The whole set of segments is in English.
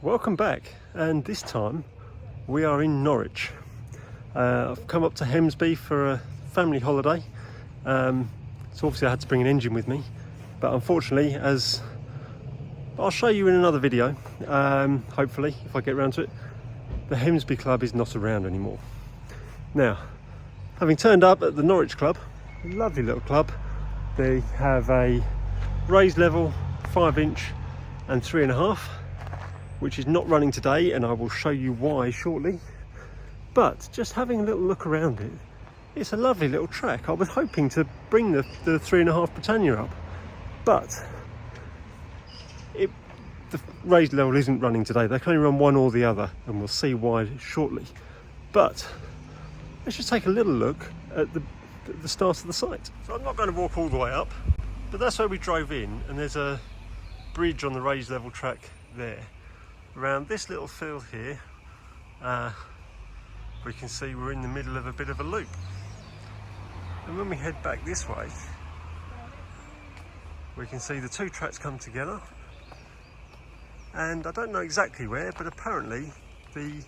Welcome back, and this time we are in Norwich. I've come up to Hemsby for a family holiday, so obviously I had to bring an engine with me, but unfortunately, as I'll show you in another video, hopefully if I get around to it, the Hemsby Club is not around anymore. Now, having turned up at the Norwich Club, a lovely little club, they have a raised level 5-inch and 3.5, which is not running today, and I will show you why shortly. But just having a little look around it, it's a lovely little track. I was hoping to bring the 3.5 Britannia up, but the raised level isn't running today. They can only run one or the other, and we'll see why shortly. But let's just take a little look at the start of the site. So I'm not going to walk all the way up, but that's where we drove in, and there's a bridge on the raised level track there. Around this little field here, we can see we're in the middle of a bit of a loop. And when we head back this way, we can see the two tracks come together. And I don't know exactly where, but apparently the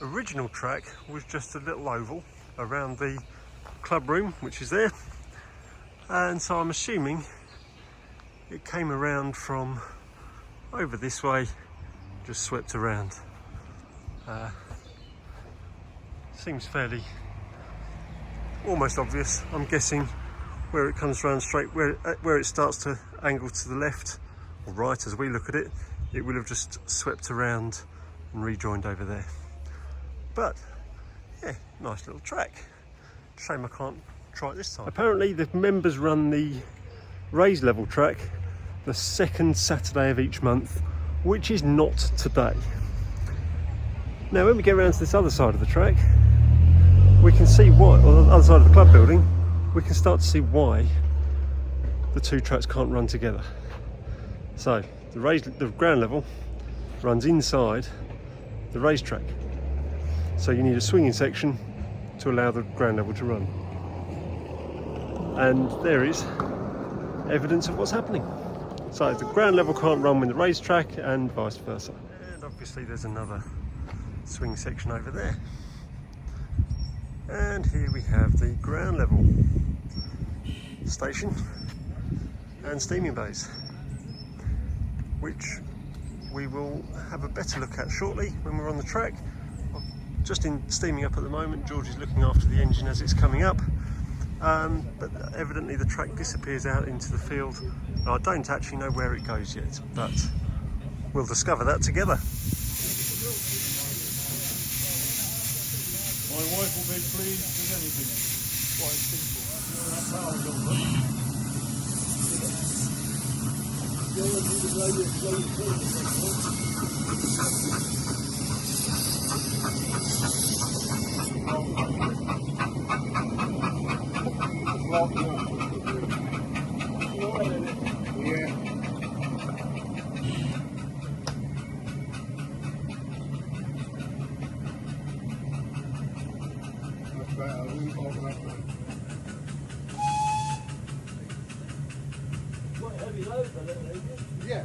original track was just a little oval around the club room, which is there. And so I'm assuming it came around from over this way, just swept around. Seems fairly almost obvious. I'm guessing where it comes round straight, where it starts to angle to the left or right as we look at it, it will have just swept around and rejoined over there. But yeah, nice little track. Shame I can't try it this time. Apparently the members run the raised level track the second Saturday of each month, which is not today. Now when we get around to this other side of the track, we can see why, or the other side of the club building, we can start to see why the two tracks can't run together. So the ground level runs inside the racetrack, so you need a swinging section to allow the ground level to run. And there is evidence of what's happening. So the ground level can't run with the racetrack and vice versa. And obviously there's another swing section over there. And here we have the ground level station and steaming bays, which we will have a better look at shortly when we're on the track. Just in steaming up at the moment, George is looking after the engine as it's coming up. But evidently the track disappears out into the field. I don't actually know where it goes yet, but we'll discover that together. My wife will be pleased with anything. Quite simple. That's how I got yeah.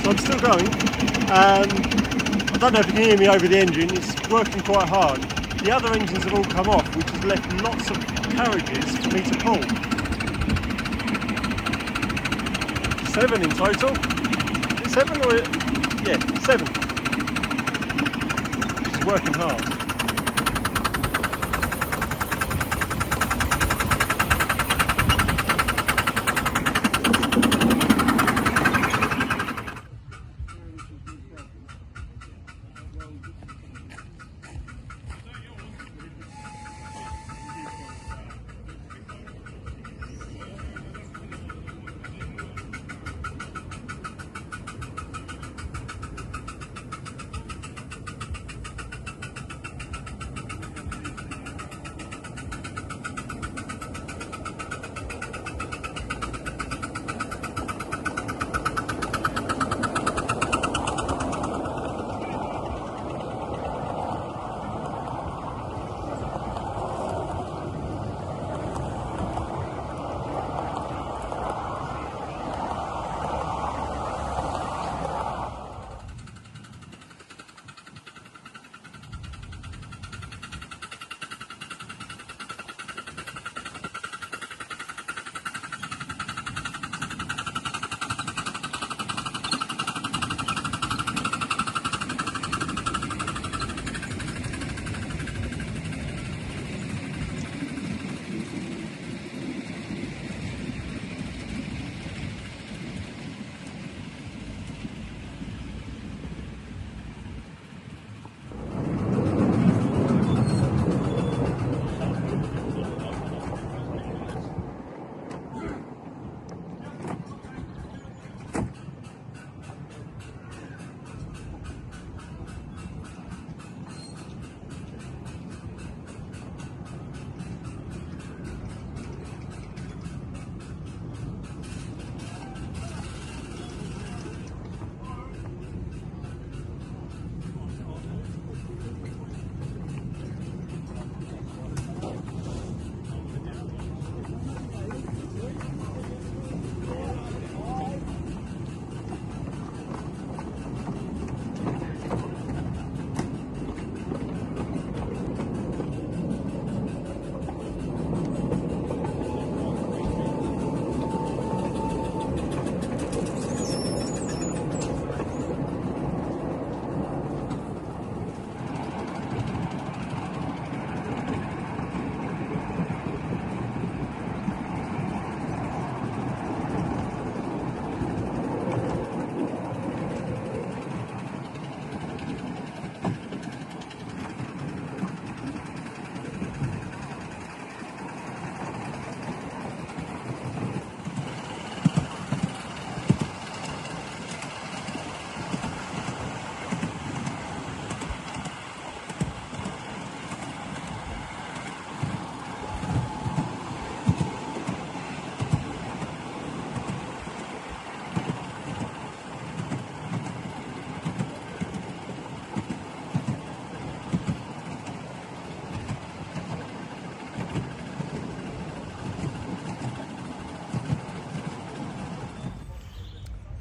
So I'm still going. I don't know if you can hear me over the engine, it's working quite hard. The other engines have all come off, which has left lots of carriages for me to pull. 7 in total. Is it 7 or... yeah, 7. Which is working hard.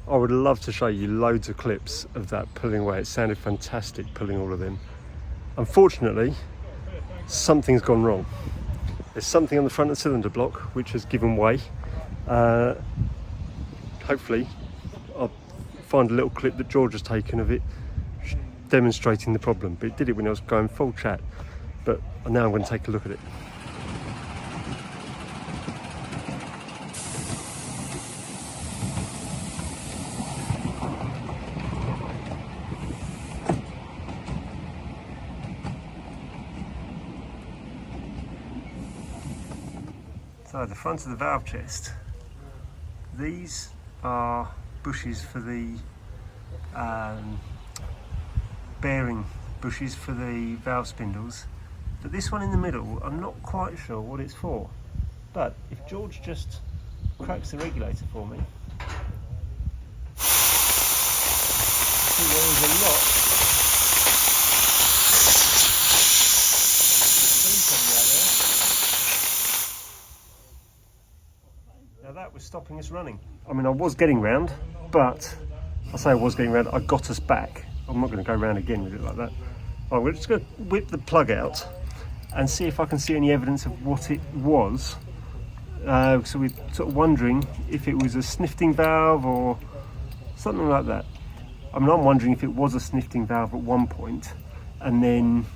I would love to show you loads of clips of that pulling away. It sounded fantastic pulling all of them. Unfortunately, something's gone wrong. There's something on the front of the cylinder block which has given way. Hopefully I'll find a little clip that George has taken of it demonstrating the problem, but it did it when I was going full chat. But now I'm going to take a look at it. So the front of the valve chest, these are bushes for the bearing bushes for the valve spindles, but this one in the middle I'm not quite sure what it's for. But if George just cracks the regulator for me, see there is a lot now that was stopping us running. I mean, I was getting round, but I say I was getting around, I got us back. I'm not going to go around again with it like that. Right, we're just going to whip the plug out and see if I can see any evidence of what it was. So we're sort of wondering if it was a snifting valve or something like that. I mean, I'm wondering if it was a snifting valve at one point and then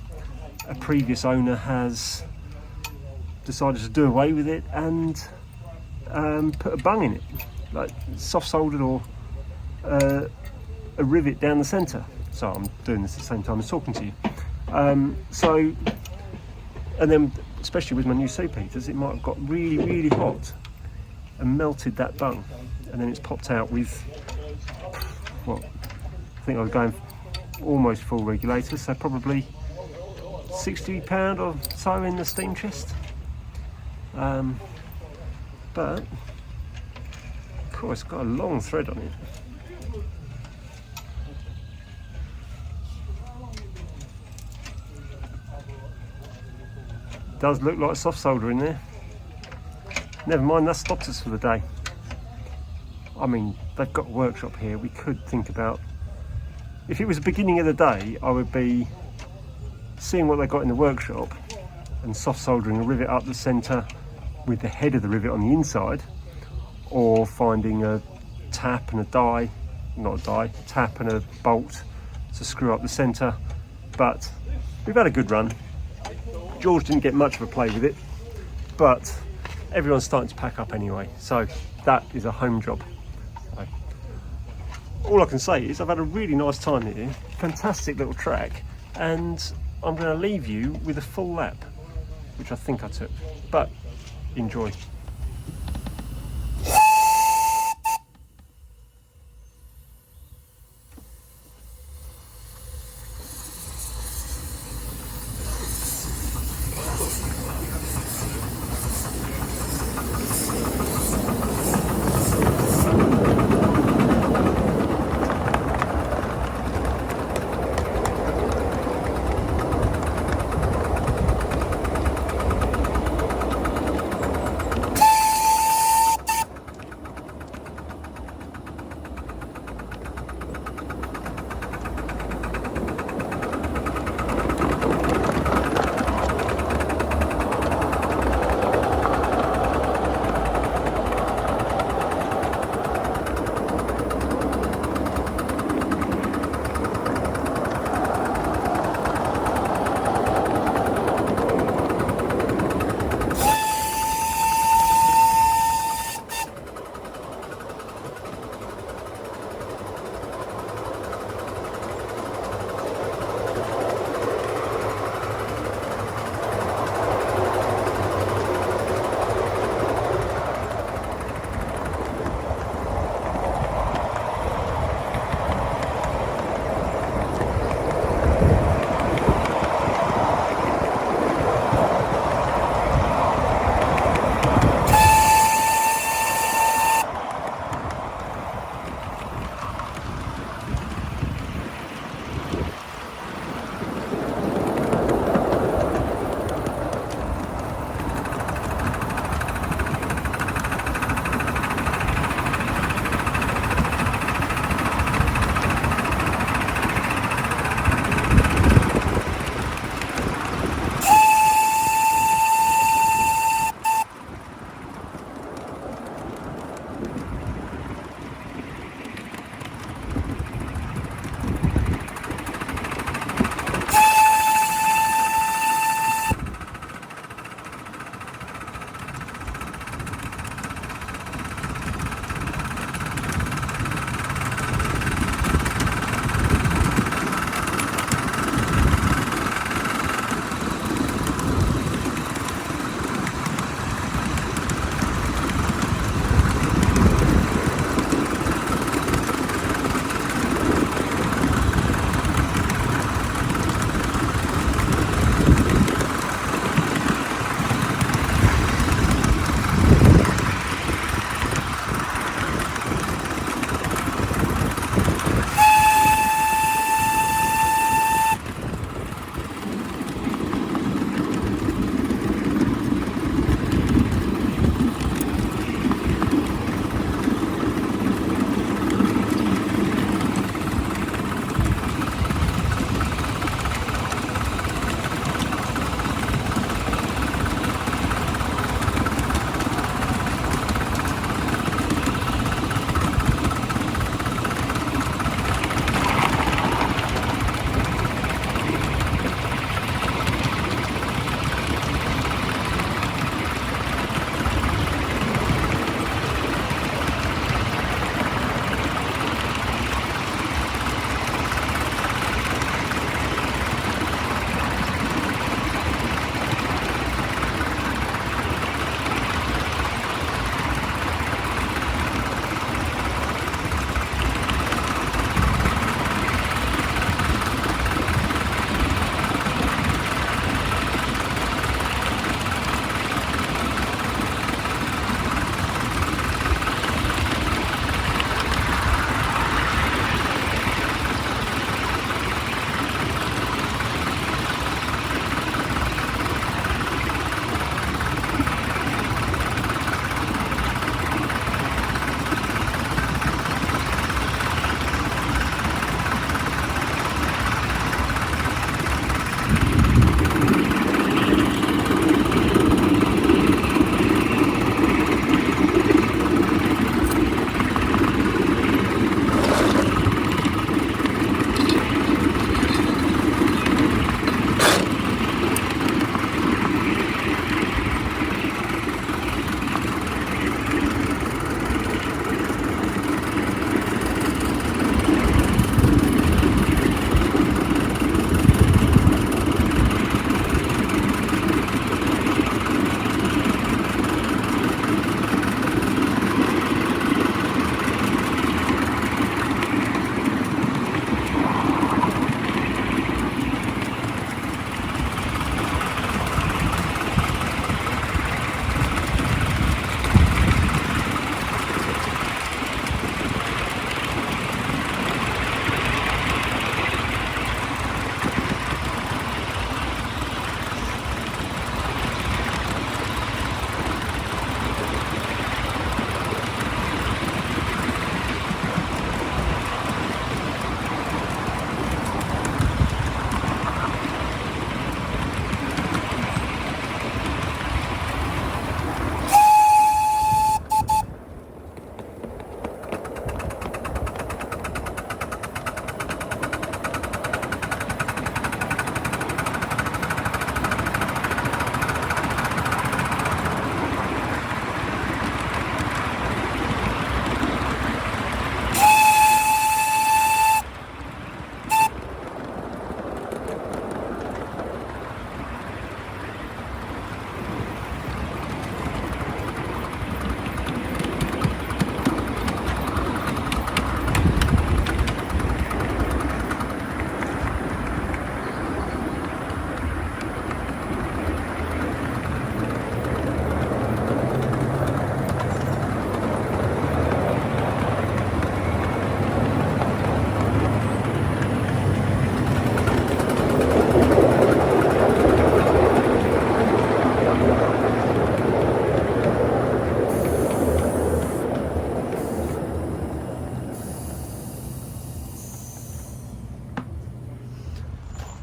a previous owner has decided to do away with it and put a bung in it, like soft soldered or a rivet down the centre. So I'm doing this at the same time as talking to you. And then especially with my new soup heaters, it might have got really, really hot and melted that bung, and then it's popped out with, well, I think I was going almost full regulator, so probably £60 or so in the steam chest. But of course, it's got a long thread on it. Does look like soft solder in there. Never mind, that stops us for the day. I mean, they've got a workshop here. We could think about, if it was the beginning of the day, I would be seeing what they got in the workshop and soft soldering a rivet up the centre with the head of the rivet on the inside, or finding a tap and a die, not a die, tap and a bolt to screw up the centre. But we've had a good run. George didn't get much of a play with it, but everyone's starting to pack up anyway, so that is a home job. So, all I can say is I've had a really nice time here, fantastic little track, and I'm going to leave you with a full lap, which I think I took, but enjoy.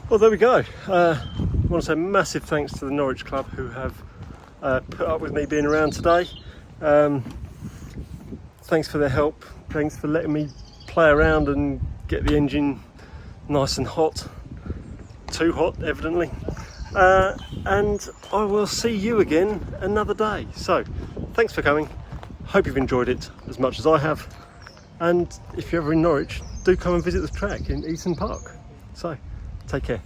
Well, there we go. I want to say massive thanks to the Norwich Club who have put up with me being around today. Thanks for their help. Thanks for letting me play around and get the engine nice and hot. Too hot, evidently. And I will see you again another day. So, thanks for coming. Hope you've enjoyed it as much as I have. And if you're ever in Norwich, do come and visit the track in Eaton Park. So, take care.